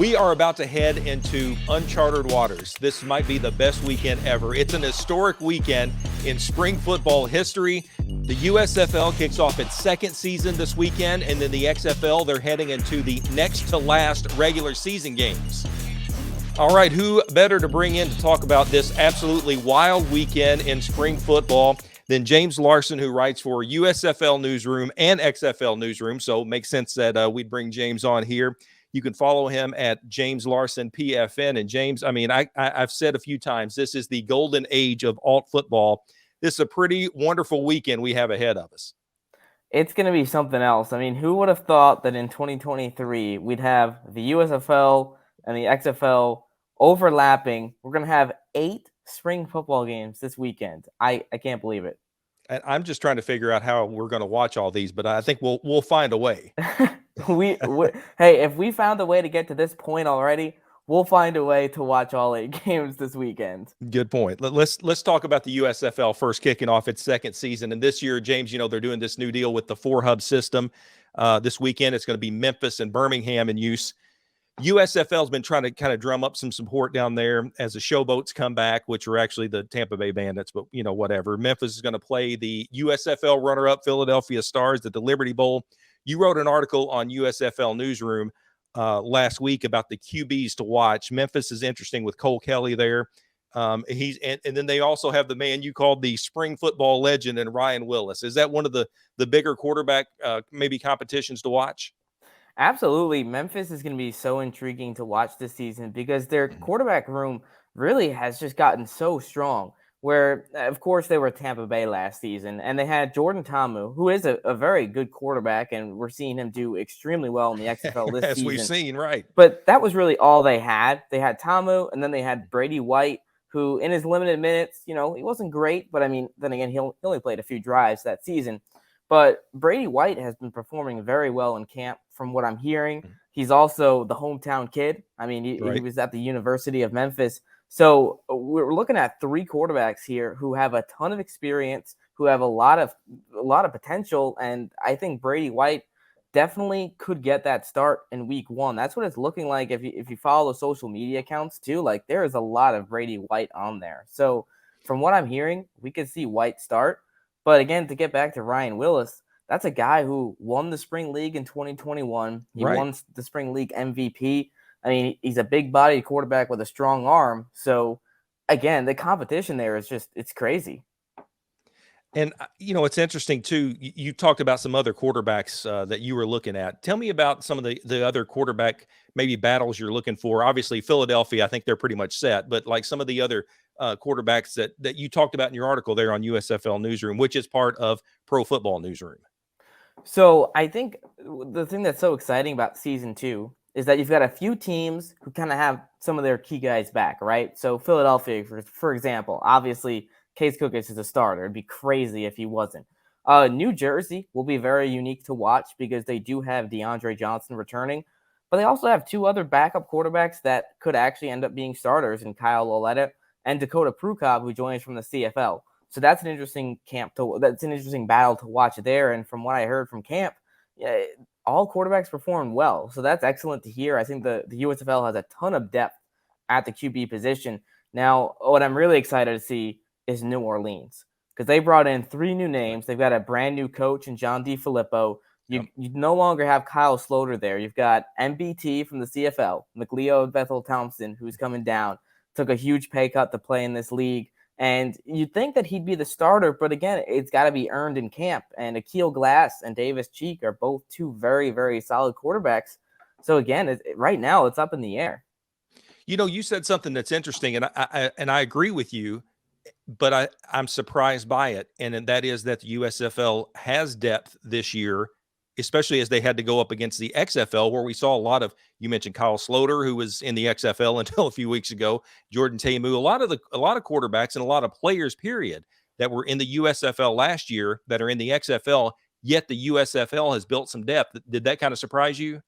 We are about to head into uncharted waters. This might be the best weekend ever. It's an historic weekend in spring football history. The USFL kicks off its second season this weekend, and then the XFL, they're heading into the next to last regular season games. All right, who better to bring in to talk about this absolutely wild weekend in spring football than James Larsen, who writes for USFL Newsroom and XFL Newsroom. So it makes sense that we'd bring James on here. You can follow him at James Larsen PFN. And James, I mean, I've said a few times, this is the golden age of alt football. This is a pretty wonderful weekend we have ahead of us. It's going to be something else. I mean, who would have thought that in 2023 we'd have the USFL and the XFL overlapping? We're going to have 8 spring football games this weekend. I can't believe it. And I'm just trying to figure out how we're going to watch all these, but I think we'll find a way. Hey, if we found a way to get to this point already, we'll find a way to watch all 8 games this weekend. Good point. Let's talk about the USFL first, kicking off its second season. And this year, James, you know, they're doing this new deal with the 4-hub system. This weekend, it's going to be Memphis and Birmingham in use. USFL has been trying to kind of drum up some support down there as the Showboats come back, which are actually the Tampa Bay Bandits, but, you know, whatever. Memphis is going to play the USFL runner-up Philadelphia Stars at the Liberty Bowl. You wrote an article on USFL Newsroom last week about the QBs to watch. Memphis is interesting with Cole Kelly there. And then they also have the man you called the spring football legend and Ryan Willis. Is that one of the bigger quarterback maybe competitions to watch? Absolutely. Memphis is going to be so intriguing to watch this season because their quarterback room really has just gotten so strong. Where, of course, they were Tampa Bay last season, and they had Jordan Ta'amu, who is a very good quarterback, and we're seeing him do extremely well in the XFL this As season. we've seen, right. But that was really all they had. They had Ta'amu, and then they had Brady White, who in his limited minutes, you know, he wasn't great, but I mean, then again, he only played a few drives that season. But Brady White has been performing very well in camp from what I'm hearing. He's also the hometown kid. I mean, he was at the University of Memphis. So we're looking at 3 quarterbacks here who have a ton of experience, who have a lot of potential, and I think Brady White definitely could get that start in week 1. That's what it's looking like if you follow the social media accounts too. Like, there is a lot of Brady White on there. So from what I'm hearing, we could see White start. But again, to get back to Ryan Willis, that's a guy who won the spring league in 2021. He won the spring league MVP. I mean, he's a big-bodied quarterback with a strong arm. So, again, the competition there is it's crazy. And, you know, it's interesting, too. You talked about some other quarterbacks that you were looking at. Tell me about some of the other quarterback maybe battles you're looking for. Obviously, Philadelphia, I think they're pretty much set. But, like, some of the other quarterbacks that you talked about in your article there on USFL Newsroom, which is part of Pro Football Newsroom. So, I think the thing that's so exciting about Season 2 is that you've got a few teams who kind of have some of their key guys back, right? So Philadelphia, for example, obviously Case Cookis is a starter. It'd be crazy if he wasn't. New Jersey will be very unique to watch because they do have DeAndre Johnson returning, but they also have 2 other backup quarterbacks that could actually end up being starters in Kyle Lauletta and Dakota Prukop, who joins from the CFL. So that's an interesting battle to watch there. And from what I heard from camp, all quarterbacks performed well. So that's excellent to hear. I think the USFL has a ton of depth at the QB position. Now, what I'm really excited to see is New Orleans because they brought in 3 new names. They've got a brand new coach in John DeFilippo. You no longer have Kyle Sloter there. You've got MBT from the CFL, McLeo Bethel Thompson, who's coming down, took a huge pay cut to play in this league. And you'd think that he'd be the starter, but again, it's got to be earned in camp. And Akil Glass and Davis Cheek are both 2 very, very solid quarterbacks. So again, right now it's up in the air. You know, you said something that's interesting, and I agree with you, but I'm surprised by it. And that is that the USFL has depth this year, especially as they had to go up against the XFL, where we saw a lot of, you mentioned Kyle Sloter, who was in the XFL until a few weeks ago, Jordan Ta'amu, a lot of quarterbacks and a lot of players, period, that were in the USFL last year that are in the XFL, yet the USFL has built some depth. Did that kind of surprise you?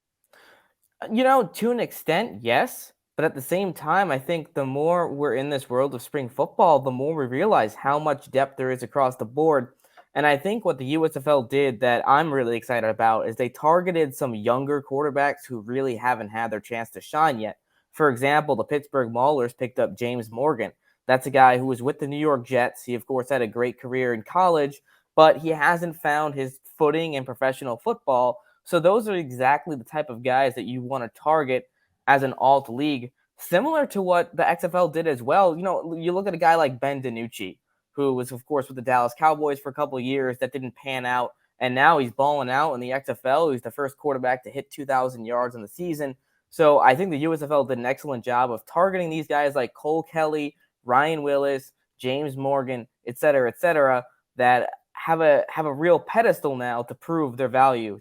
You know, to an extent, yes. But at the same time, I think the more we're in this world of spring football, the more we realize how much depth there is across the board. And I think what the USFL did that I'm really excited about is they targeted some younger quarterbacks who really haven't had their chance to shine yet. For example, the Pittsburgh Maulers picked up James Morgan. That's a guy who was with the New York Jets. He, of course, had a great career in college, but he hasn't found his footing in professional football. So those are exactly the type of guys that you want to target as an alt league, similar to what the XFL did as well. You look at a guy like Ben DiNucci, who was, of course, with the Dallas Cowboys for a couple of years. That didn't pan out. And now he's balling out in the XFL. He's the first quarterback to hit 2,000 yards in the season. So I think the USFL did an excellent job of targeting these guys like Cole Kelly, Ryan Willis, James Morgan, et cetera, that have a real pedestal now to prove their value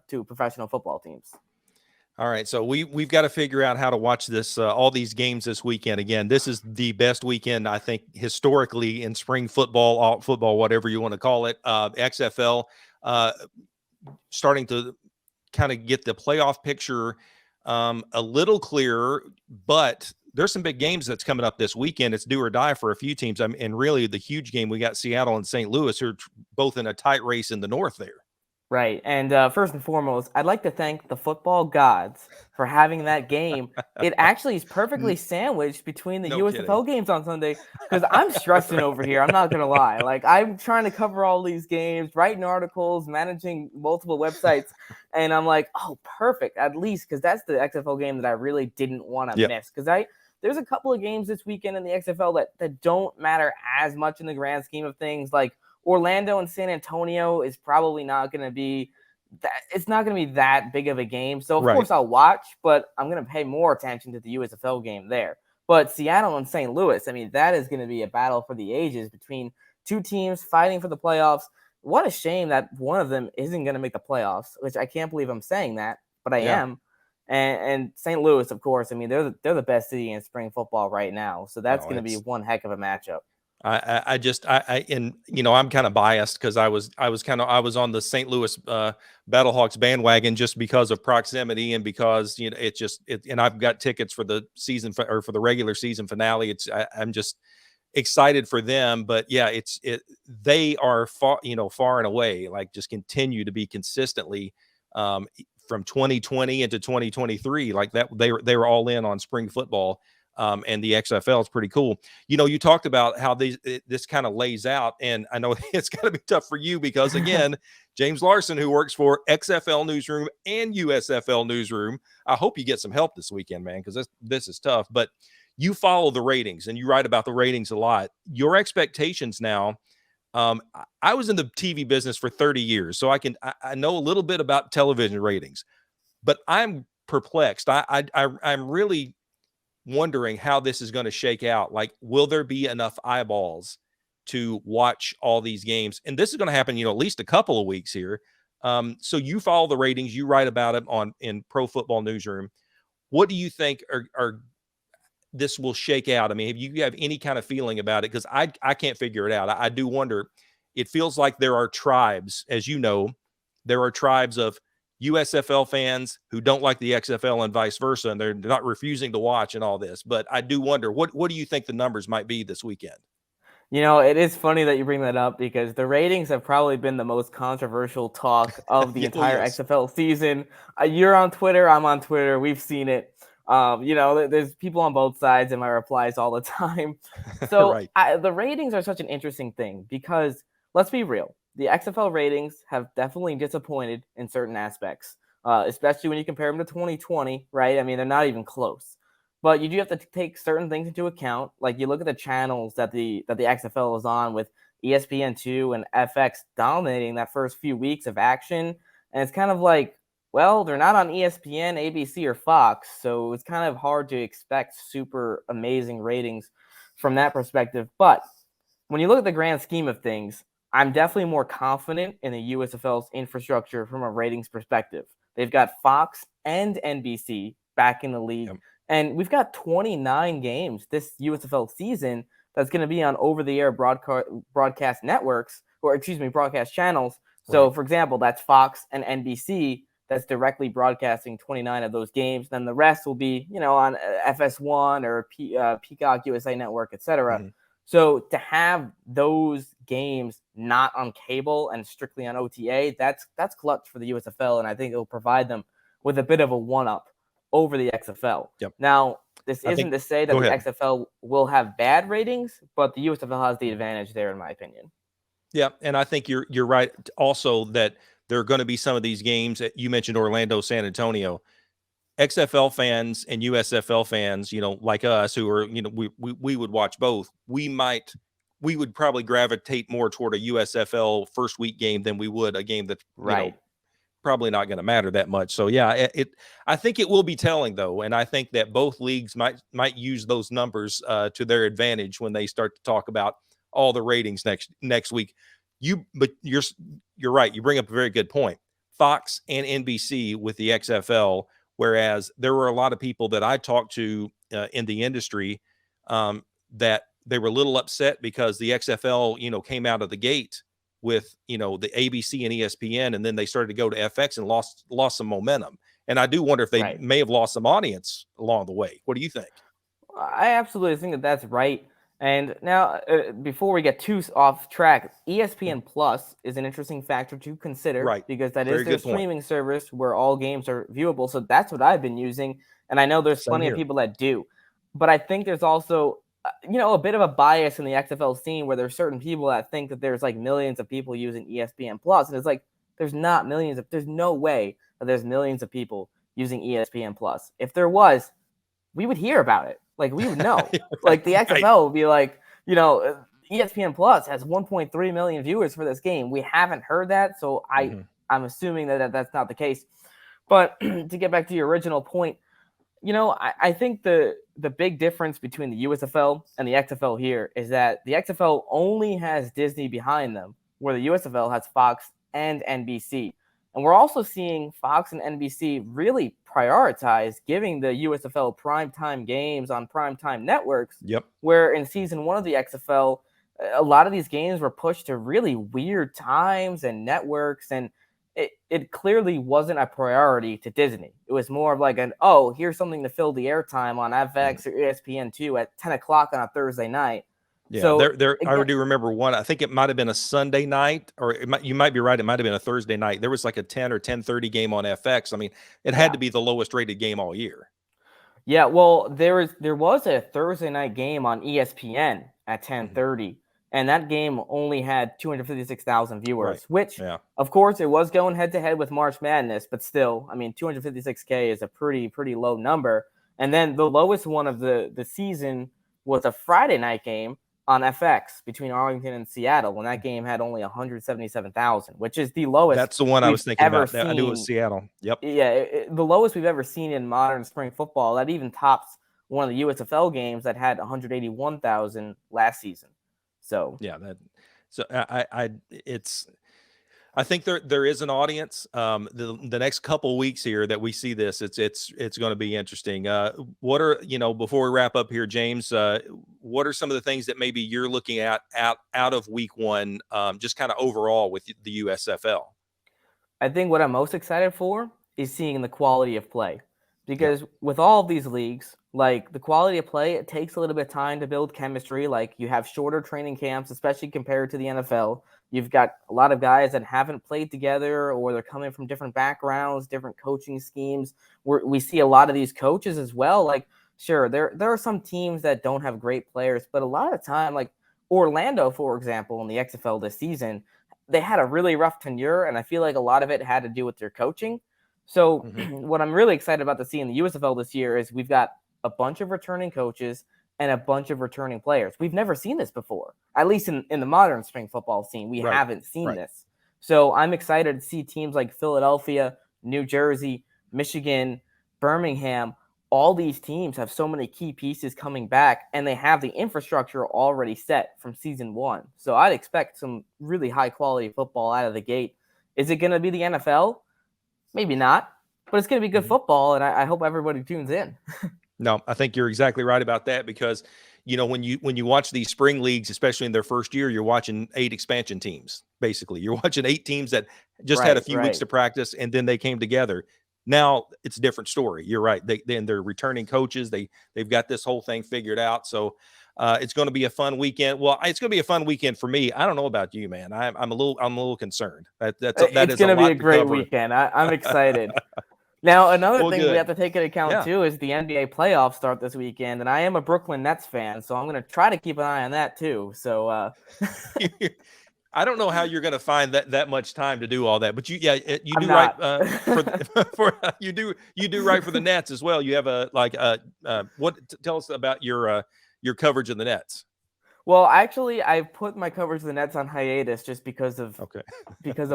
to professional football teams. All right, so we've got to figure out how to watch this all these games this weekend. Again, this is the best weekend I think historically in spring football, alt football, whatever you want to call it. XFL starting to kind of get the playoff picture a little clearer, but there's some big games that's coming up this weekend. It's do or die for a few teams. And really the huge game, we got Seattle and St. Louis, who are both in a tight race in the north there. Right. And first and foremost, I'd like to thank the football gods for having that game. It actually is perfectly sandwiched between the USFL games on Sunday, because I'm stressing over here. I'm not going to lie. Like, I'm trying to cover all these games, writing articles, managing multiple websites. And I'm like, oh, perfect. At least, because that's the XFL game that I really didn't want to miss. Because there's a couple of games this weekend in the XFL that don't matter as much in the grand scheme of things. Like, Orlando and San Antonio is probably not going to be that. It's not going to be that big of a game. So, of course, I'll watch, but I'm going to pay more attention to the USFL game there. But Seattle and St. Louis, I mean, that is going to be a battle for the ages between two teams fighting for the playoffs. What a shame that one of them isn't going to make the playoffs, which I can't believe I'm saying that, but I am. And St. Louis, of course, I mean, they're the best city in spring football right now. So that's going to be one heck of a matchup. And I'm kind of biased because I was on the St. Louis Battlehawks bandwagon just because of proximity and because and I've got tickets for the season for the regular season finale. I'm just excited for them, but they are far and away, like, just continue to be consistently from 2020 into 2023 like that. They were all in on spring football. And the XFL is pretty cool. You talked about how this kind of lays out, and I know it's got to be tough for you because, again, James Larsen, who works for XFL Newsroom and USFL Newsroom, I hope you get some help this weekend, man, because this is tough. But you follow the ratings, and you write about the ratings a lot. Your expectations now. I was in the TV business for 30 years, so I know a little bit about television ratings, but I'm perplexed. I'm really wondering how this is going to shake out. Like, will there be enough eyeballs to watch all these games? And this is going to happen, at least a couple of weeks here. So you follow the ratings, you write about it in Pro Football Newsroom. What do you think are this will shake out? I mean, if you have any kind of feeling about it, because I can't figure it out. I do wonder. It feels like there are tribes, as you know, there are tribes of USFL fans who don't like the XFL and vice versa, and they're not refusing to watch and all this. But I do wonder, what do you think the numbers might be this weekend? It is funny that you bring that up because the ratings have probably been the most controversial talk of the entire XFL season. You're on Twitter, I'm on Twitter, we've seen it. There's people on both sides in my replies all the time. So the ratings are such an interesting thing because, let's be real, the XFL ratings have definitely disappointed in certain aspects, especially when you compare them to 2020, right? I mean, they're not even close. But you do have to take certain things into account. Like, you look at the channels that the XFL is on, with ESPN2 and FX dominating that first few weeks of action. And it's kind of like, well, they're not on ESPN, ABC, or Fox. So it's kind of hard to expect super amazing ratings from that perspective. But when you look at the grand scheme of things, I'm definitely more confident in the USFL's infrastructure from a ratings perspective. They've got Fox and NBC back in the league. Yep. And we've got 29 games this USFL season that's going to be on over-the-air broadcast networks, broadcast channels. So, for example, that's Fox and NBC that's directly broadcasting 29 of those games. Then the rest will be, on FS1 or Peacock USA Network, etc. Mm-hmm. So to have those games not on cable and strictly on OTA, that's clutch for the USFL, and I think it'll provide them with a bit of a one-up over the XFL. Yep. Now, this I isn't think, to say that go the ahead. XFL will have bad ratings, but the USFL has the advantage there, in my opinion. Yeah, and I think you're right also that there are going to be some of these games that you mentioned, Orlando, San Antonio. XFL fans and USFL fans, like us who are, we would watch both. We would probably gravitate more toward a USFL first week game than we would a game that, Right. probably not going to matter that much. So yeah, I think it will be telling though, and I think that both leagues might use those numbers to their advantage when they start to talk about all the ratings next week. But you're right. You bring up a very good point. Fox and NBC with the XFL, whereas there were a lot of people that I talked to in the industry that they were a little upset because the XFL, came out of the gate with, the ABC and ESPN, and then they started to go to FX and lost some momentum. And I do wonder if they may have lost some audience along the way. What do you think? I absolutely think that that's right. And now, before we get too off track, ESPN Plus is an interesting factor to consider, Right, because that very is their good point. streaming service where all games are viewable. So that's what I've been using, and I know there's Same plenty of here. people that do. But I think there's also, a bit of a bias in the XFL scene where there's certain people that think that there's like millions of people using ESPN Plus, and it's like there's not millions. There's no way that there's millions of people using ESPN Plus. If there was, we would hear about it. Like, we would know. Like, the XFL would be like, ESPN Plus has 1.3 million viewers for this game. We haven't heard that, so I'm assuming that that's not the case. But to get back to your original point, I think the big difference between the USFL and the XFL here is that the XFL only has Disney behind them, where the USFL has Fox and NBC. And we're also seeing Fox and NBC really prioritize giving the USFL primetime games on primetime networks. Yep. Where in season 1 of the XFL, a lot of these games were pushed to really weird times and networks, and it clearly wasn't a priority to Disney. It was more of like here's something to fill the airtime on FX or ESPN2 at 10 o'clock on a Thursday night. Yeah, so I do remember one. I think it might have been a Sunday night, or you might be right. It might have been a Thursday night. There was like a 10 or 10:30 game on FX. I mean, it had to be the lowest rated game all year. Yeah, well, there was a Thursday night game on ESPN at 10:30, and that game only had 256,000 viewers, which, of course, it was going head to head with March Madness, but still, I mean, 256K is a pretty low number. And then the lowest one of the season was a Friday night game on FX between Arlington and Seattle, when that game had only 177,000, which is the lowest. That's the one I was thinking about. Seen. I knew it was Seattle. Yep. Yeah, the lowest we've ever seen in modern spring football. That even tops one of the USFL games that had 181,000 last season. So yeah, I think there is an audience. The next couple weeks here that we see this, it's going to be interesting. What are, before we wrap up here, James, what are some of the things that maybe you're looking at out of week 1, just kind of overall with the USFL? I think what I'm most excited for is seeing the quality of play, because with all of these leagues, like, the quality of play, it takes a little bit of time to build chemistry. Like, you have shorter training camps, especially compared to the NFL. You've got a lot of guys that haven't played together, or they're coming from different backgrounds, different coaching schemes. We see a lot of these coaches as well. Like, sure, there are some teams that don't have great players, but a lot of the time, like Orlando, for example, in the XFL this season, they had a really rough tenure, and I feel like a lot of it had to do with their coaching. So what I'm really excited about to see in the USFL this year is we've got a bunch of returning coaches and a bunch of returning players. We've never seen this before, at least in the modern spring football scene. We haven't seen this. So I'm excited to see teams like Philadelphia, New Jersey, Michigan, Birmingham. All these teams have so many key pieces coming back, and they have the infrastructure already set from season 1. So I'd expect some really high quality football out of the gate. Is it going to be the NFL? Maybe not, but it's going to be good football, and I hope everybody tunes in. No, I think you're exactly right about that, because, when you watch these spring leagues, especially in their first year, you're watching 8 expansion teams. Basically, you're watching 8 teams that just had a few weeks to practice, and then they came together. Now it's a different story. You're right. They're returning coaches. They've got this whole thing figured out. So It's going to be a fun weekend. Well, it's going to be a fun weekend for me. I don't know about you, man. I'm a little concerned. That It's is a going to be lot a to great cover. weekend. I'm excited. Now, another Well, thing we good. have to take into account too is the NBA playoffs start this weekend, and I am a Brooklyn Nets fan, so I'm going to try to keep an eye on that too. So I don't know how you're going to find that much time to do all that, but you I'm do right not. for you do right for the Nets as well. You have tell us about your coverage of the Nets. Well, actually, I put my coverage of the Nets on hiatus just because of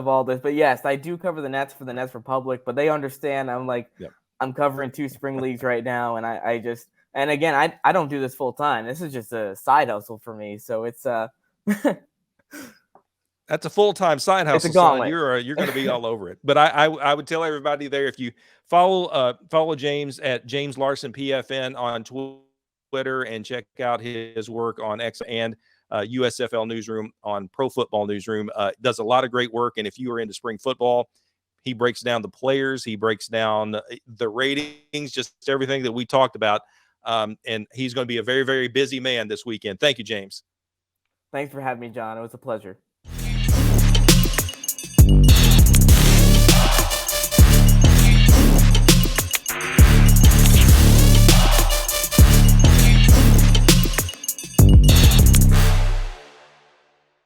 all this. But yes, I do cover the Nets for the Nets Republic, but they understand. I'm covering 2 spring leagues right now, and and again, I don't do this full time. This is just a side hustle for me. So it's That's a full-time side it's a hustle, son. gauntlet. You're going to be all over it. But I would tell everybody there, if you follow James at James Larsen PFN on Twitter and check out his work on X and USFL Newsroom on Pro Football Newsroom. Does a lot of great work. And if you are into spring football, he breaks down the players, he breaks down the ratings, just everything that we talked about. And he's going to be a very, very busy man this weekend. Thank you, James. Thanks for having me, John. It was a pleasure.